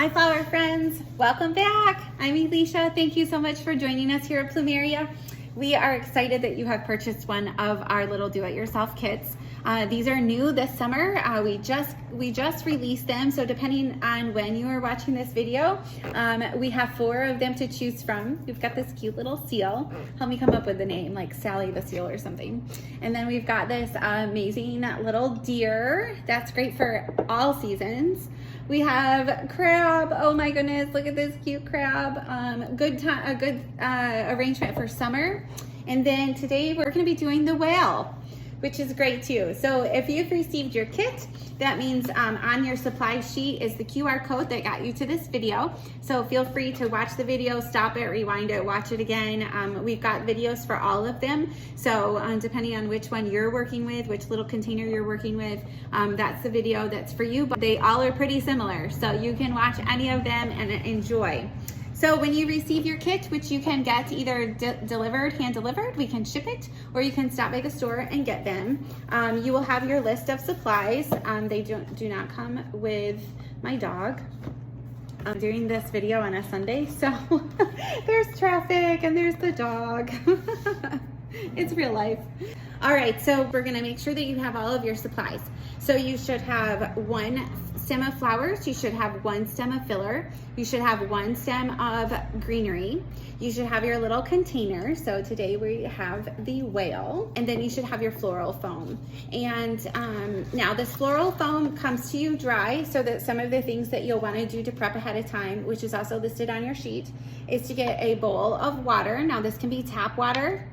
Hi flower friends, welcome back. I'm Elisha. Thank you so much for joining us here at Plumeria. We are excited that you have purchased one of our little do-it-yourself kits. These are new this summer. We just released them, so depending on when you are watching this video, we have 4 of them to choose from. We've got this cute little seal. Help me come up with the name, like Sally the seal or something. And then we've got this amazing little deer. That's great for all seasons. We have crab. Oh my goodness, look at this cute crab. A good arrangement for summer. And then today we're going to be doing the whale, which is great too. So if you've received your kit, that means on your supply sheet is the QR code that got you to this video. So feel free to watch the video, stop it, rewind it, watch it again. We've got videos for all of them. So depending on which one you're working with, which little container you're working with, that's the video that's for you. But they all are pretty similar. So you can watch any of them and enjoy. So when you receive your kit, which you can get either delivered, hand delivered, we can ship it, or you can stop by the store and get them. You will have your list of supplies. They do not come with my dog. I'm doing this video on a Sunday, so there's traffic and there's the dog. It's real life. All right, so we're gonna make sure that you have all of your supplies. So you should have 1 stem of flowers, you should have 1 stem of filler, you should have 1 stem of greenery, you should have your little container. So today we have the whale, and then you should have your floral foam. And now this floral foam comes to you dry, so that some of the things that you'll want to do to prep ahead of time, which is also listed on your sheet, is to get a bowl of water. Now this can be tap water,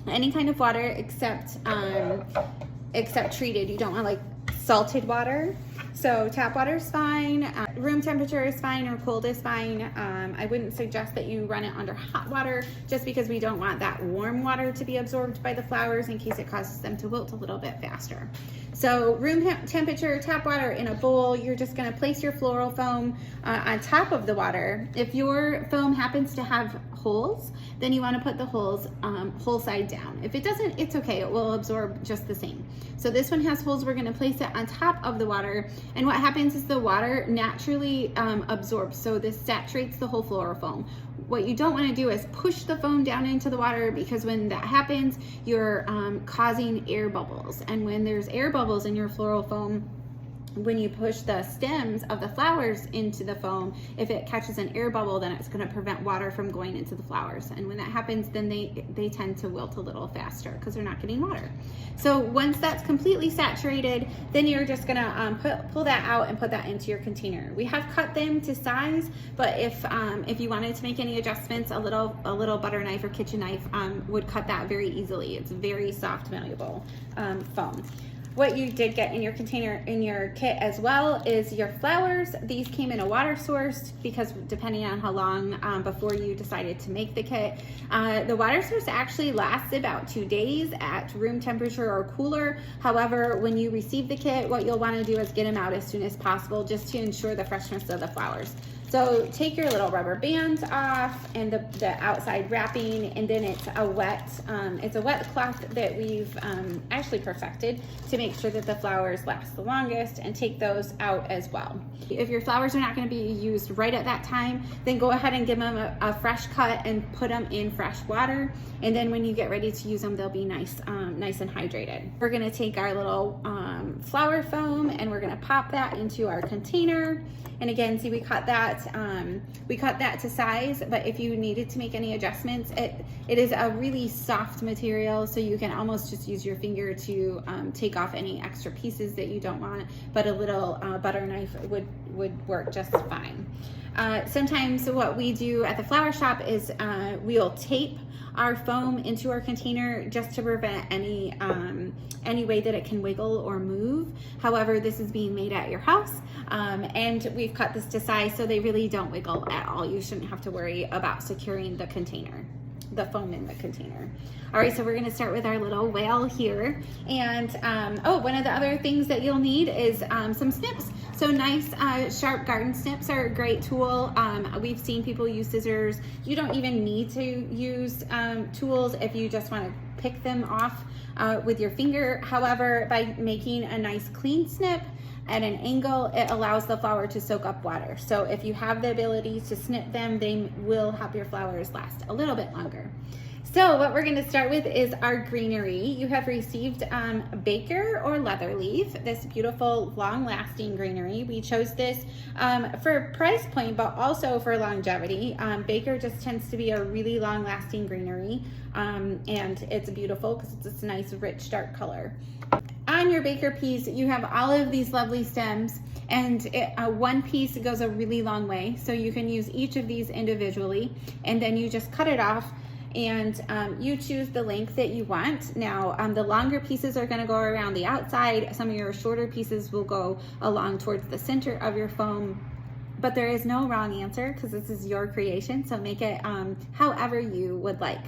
any kind of water except treated. You don't want like salted water. So tap water is fine, room temperature is fine, or cold is fine. I wouldn't suggest that you run it under hot water, just because we don't want that warm water to be absorbed by the flowers in case it causes them to wilt a little bit faster. So room temperature tap water in a bowl. You're just going to place your floral foam on top of the water. If your foam happens to have holes, then you want to put the holes whole side down. If it doesn't, it's okay, it will absorb just the same. So this one has holes. We're going to place it on top of the water, and what happens is the water naturally absorbs, so this saturates the whole floral foam. What you don't want to do is push the foam down into the water, because when that happens, you're causing air bubbles. And when there's air bubbles in your floral foam, when you push the stems of the flowers into the foam, if it catches an air bubble, then it's going to prevent water from going into the flowers. And when that happens, then they tend to wilt a little faster because they're not getting water. So once that's completely saturated, then you're just going to pull that out and put that into your container. We have cut them to size, but if you wanted to make any adjustments, a little butter knife or kitchen knife would cut that very easily. It's very soft, malleable foam. What you did get in your container, in your kit as well, is your flowers. These came in a water source, because depending on how long before you decided to make the kit, the water source actually lasts about 2 days at room temperature or cooler. However, when you receive the kit, what you'll want to do is get them out as soon as possible, just to ensure the freshness of the flowers. So take your little rubber band off and the outside wrapping, and then it's a wet cloth that we've actually perfected to make sure that the flowers last the longest, and take those out as well. If your flowers are not going to be used right at that time, then go ahead and give them a fresh cut and put them in fresh water. And then when you get ready to use them, they'll be nice and hydrated. We're going to take our little flower foam, and we're going to pop that into our container. And again, see, we cut that to size, but if you needed to make any adjustments, it is a really soft material, so you can almost just use your finger to take off any extra pieces that you don't want, but a little butter knife would work just fine. Sometimes what we do at the flower shop is we'll tape our foam into our container just to prevent any way that it can wiggle or move. However, this is being made at your house, and we've cut this to size so they really don't wiggle at all. You shouldn't have to worry about securing the container, the foam in the container. All right, so we're gonna start with our little whale here. And one of the other things that you'll need is some snips. So nice sharp garden snips are a great tool. We've seen people use scissors. You don't even need to use tools if you just wanna pick them off with your finger. However, by making a nice clean snip, at an angle, it allows the flower to soak up water. So if you have the ability to snip them, they will help your flowers last a little bit longer. So what we're going to start with is our greenery. You have received Baker or Leatherleaf, this beautiful long-lasting greenery. We chose this for price point, but also for longevity. Baker just tends to be a really long-lasting greenery, and it's beautiful because it's this nice, rich, dark color. On your Baker piece, you have all of these lovely stems, and one piece goes a really long way. So you can use each of these individually, and then you just cut it off, and you choose the length that you want. Now, the longer pieces are gonna go around the outside. Some of your shorter pieces will go along towards the center of your foam. But there is no wrong answer because this is your creation, so make it however you would like.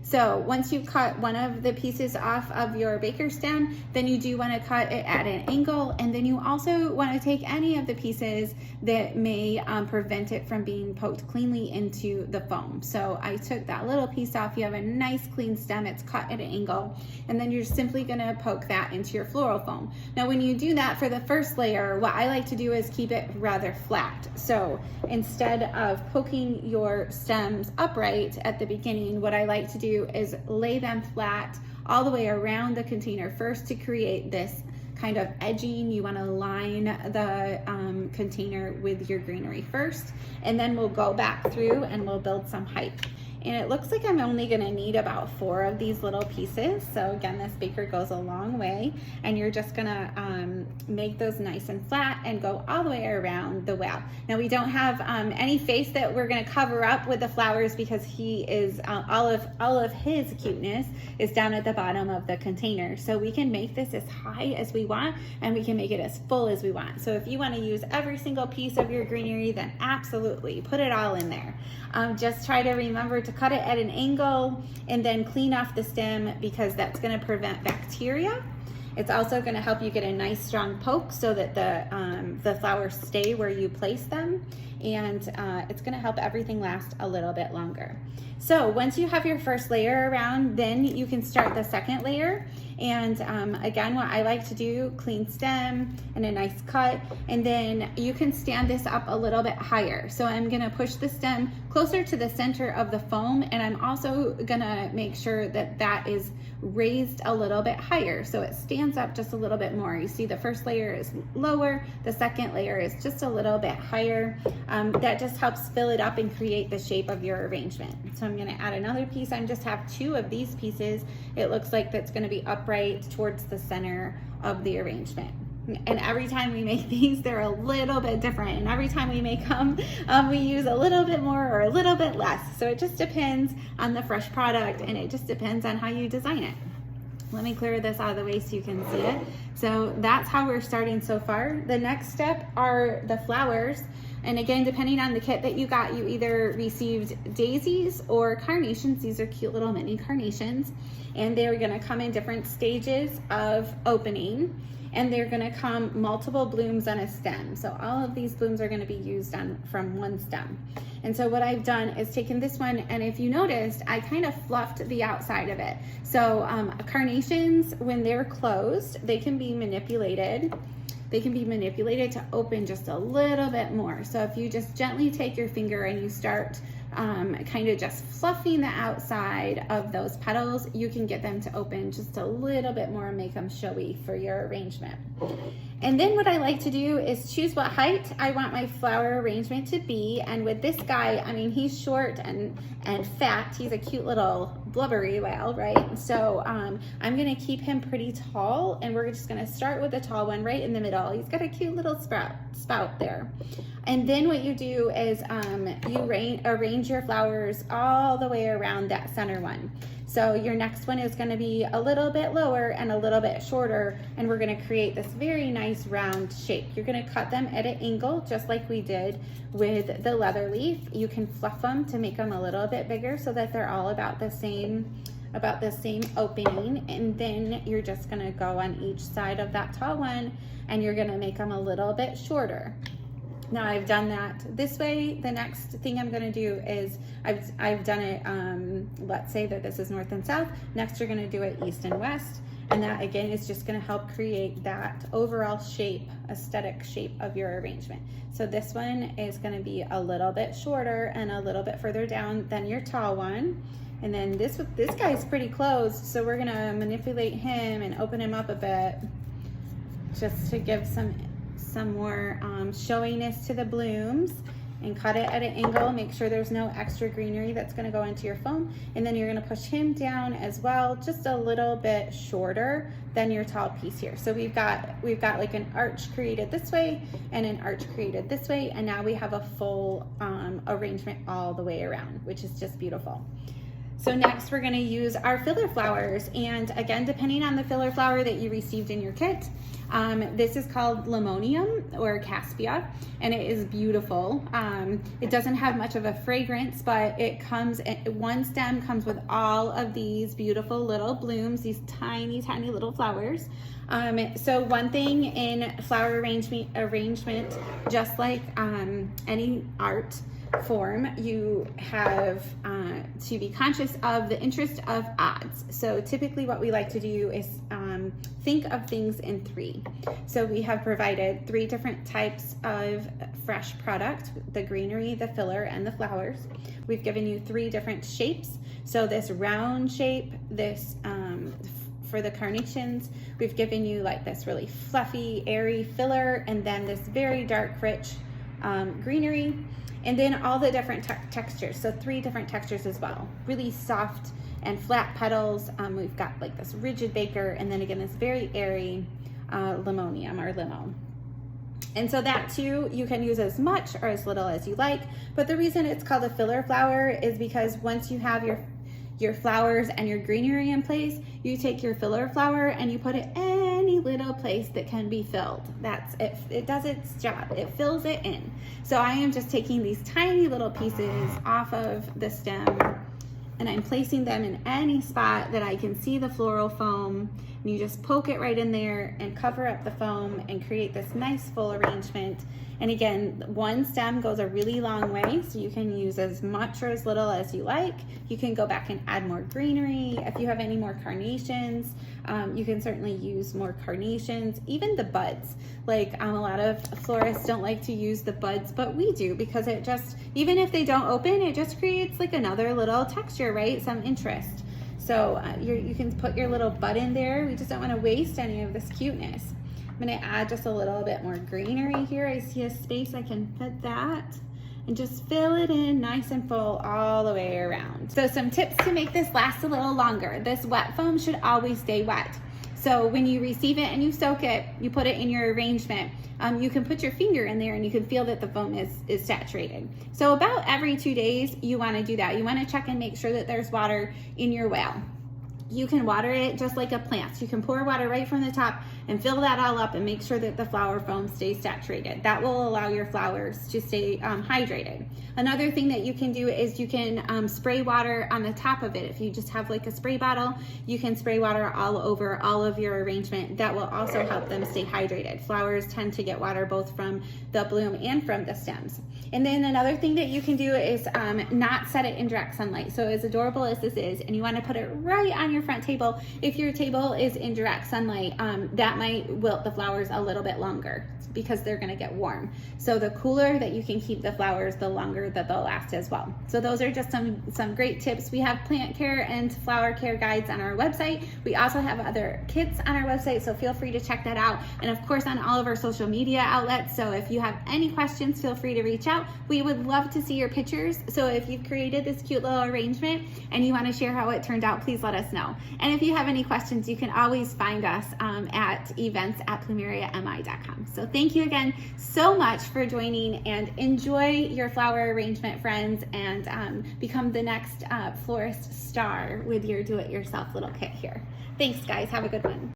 So once you cut one of the pieces off of your Baker stem, then you do want to cut it at an angle, and then you also want to take any of the pieces that may prevent it from being poked cleanly into the foam. So I took that little piece off. You have a nice clean stem, it's cut at an angle, and then you're simply going to poke that into your floral foam. Now when you do that for the first layer, what I like to do is keep it rather flat. So instead of poking your stems upright at the beginning, what I like to do is lay them flat all the way around the container first to create this kind of edging. You want to line the container with your greenery first, and then we'll go back through and we'll build some height. And it looks like I'm only gonna need about 4 of these little pieces. So again, this Baker goes a long way, and you're just gonna make those nice and flat and go all the way around the well. Now we don't have any face that we're gonna cover up with the flowers because he is, all of his cuteness is down at the bottom of the container. So we can make this as high as we want, and we can make it as full as we want. So if you wanna use every single piece of your greenery, then absolutely, put it all in there. Just try to remember to cut it at an angle and then clean off the stem because that's going to prevent bacteria. It's also going to help you get a nice strong poke so that the flowers stay where you place them, and it's going to help everything last a little bit longer. So once you have your first layer around, then you can start the second layer. And again, what I like to do, clean stem and a nice cut, and then you can stand this up a little bit higher. So I'm gonna push the stem closer to the center of the foam, and I'm also gonna make sure that that is raised a little bit higher so it stands up just a little bit more. You see the first layer is lower, the second layer is just a little bit higher. That just helps fill it up and create the shape of your arrangement. So I'm gonna add another piece. I just have 2 of these pieces. It looks like that's gonna be upright towards the center of the arrangement. And every time we make these, they're a little bit different. And every time we make them, we use a little bit more or a little bit less. So it just depends on the fresh product, and it just depends on how you design it. Let me clear this out of the way so you can see it. So that's how we're starting so far. The next step are the flowers. And again, depending on the kit that you got, you either received daisies or carnations. These are cute little mini carnations. And they're gonna come in different stages of opening. And they're gonna come multiple blooms on a stem. So all of these blooms are gonna be used from one stem. And so what I've done is taken this one, and if you noticed, I kind of fluffed the outside of it. So carnations, when they're closed, they can be manipulated. They can be manipulated to open just a little bit more. So if you just gently take your finger and you start kind of just fluffing the outside of those petals, you can get them to open just a little bit more and make them showy for your arrangement. And then what I like to do is choose what height I want my flower arrangement to be. And with this guy, I mean, he's short and fat. He's a cute little blubbery whale, right? So I'm gonna keep him pretty tall, and we're just gonna start with the tall one right in the middle. He's got a cute little spout there. And then what you do is you arrange your flowers all the way around that center one. So your next one is gonna be a little bit lower and a little bit shorter, and we're gonna create this very nice round shape. You're gonna cut them at an angle, just like we did with the leather leaf. You can fluff them to make them a little bit bigger so that they're all about the same opening. And then you're just gonna go on each side of that tall one, and you're gonna make them a little bit shorter. Now I've done that this way. The next thing I'm gonna do is, I've done it, let's say that this is north and south. Next you're gonna do it east and west. And that again is just gonna help create that overall shape, aesthetic shape of your arrangement. So this one is gonna be a little bit shorter and a little bit further down than your tall one. And then this guy's pretty closed, so we're gonna manipulate him and open him up a bit just to give some more showiness to the blooms, and cut it at an angle. Make sure there's no extra greenery that's gonna go into your foam. And then you're gonna push him down as well, just a little bit shorter than your tall piece here. So we've got like an arch created this way and an arch created this way, and now we have a full arrangement all the way around, which is just beautiful. So next we're gonna use our filler flowers. And again, depending on the filler flower that you received in your kit, this is called Limonium or Caspia, and it is beautiful. It doesn't have much of a fragrance, but it comes, one stem comes with all of these beautiful little blooms, these tiny, tiny little flowers. So one thing in flower arrangement, just like any art form, you have to be conscious of the interest of odds. So typically what we like to do is think of things in three. So we have provided 3 different types of fresh product: the greenery, the filler, and the flowers. We've given you 3 different shapes. So this round shape, this for the carnations, we've given you like this really fluffy, airy filler, and then this very dark, rich greenery. And then all the different textures, so 3 different textures as well. Really soft and flat petals. We've got like this rigid baker, and then again this very airy Limonium or limo. And so that too, you can use as much or as little as you like. But the reason it's called a filler flower is because once you have your flowers and your greenery in place, you take your filler flower and you put it any little place that can be filled. That's it. It does its job. It fills it in. So I am just taking these tiny little pieces off of the stem, and I'm placing them in any spot that I can see the floral foam. And you just poke it right in there and cover up the foam and create this nice full arrangement. And again, one stem goes a really long way, so you can use as much or as little as you like. You can go back and add more greenery. If you have any more carnations, you can certainly use more carnations, even the buds. Like a lot of florists don't like to use the buds, but we do, because it just, even if they don't open, it just creates like another little texture, right? Some interest. So you can put your little bud in there. We just don't want to waste any of this cuteness. I'm going to add just a little bit more greenery here. I see a space I can fit that, and just fill it in nice and full all the way around. So some tips to make this last a little longer. This wet foam should always stay wet. So when you receive it and you soak it, you put it in your arrangement. You can put your finger in there and you can feel that the foam is saturated. So about every 2 days, you want to do that. You want to check and make sure that there's water in your well. You can water it just like a plant. You can pour water right from the top and fill that all up and make sure that the flower foam stays saturated. That will allow your flowers to stay hydrated. Another thing that you can do is you can spray water on the top of it. If you just have like a spray bottle, you can spray water all over all of your arrangement. That will also help them stay hydrated. Flowers tend to get water both from the bloom and from the stems. And then another thing that you can do is not set it in direct sunlight. So as adorable as this is, and you want to put it right on your front table, if your table is in direct sunlight, that might wilt the flowers a little bit longer because they're going to get warm. So the cooler that you can keep the flowers, the longer that they'll last as well. So those are just some great tips. We have plant care and flower care guides on our website. We also have other kits on our website, so feel free to check that out. And of course on all of our social media outlets. So if you have any questions, feel free to reach out. We would love to see your pictures. So if you've created this cute little arrangement and you want to share how it turned out, please let us know. And if you have any questions, you can always find us at events@plumeriami.com. So thank you again so much for joining, and enjoy your flower arrangement, friends, and become the next florist star with your do-it-yourself little kit here. Thanks guys, have a good one.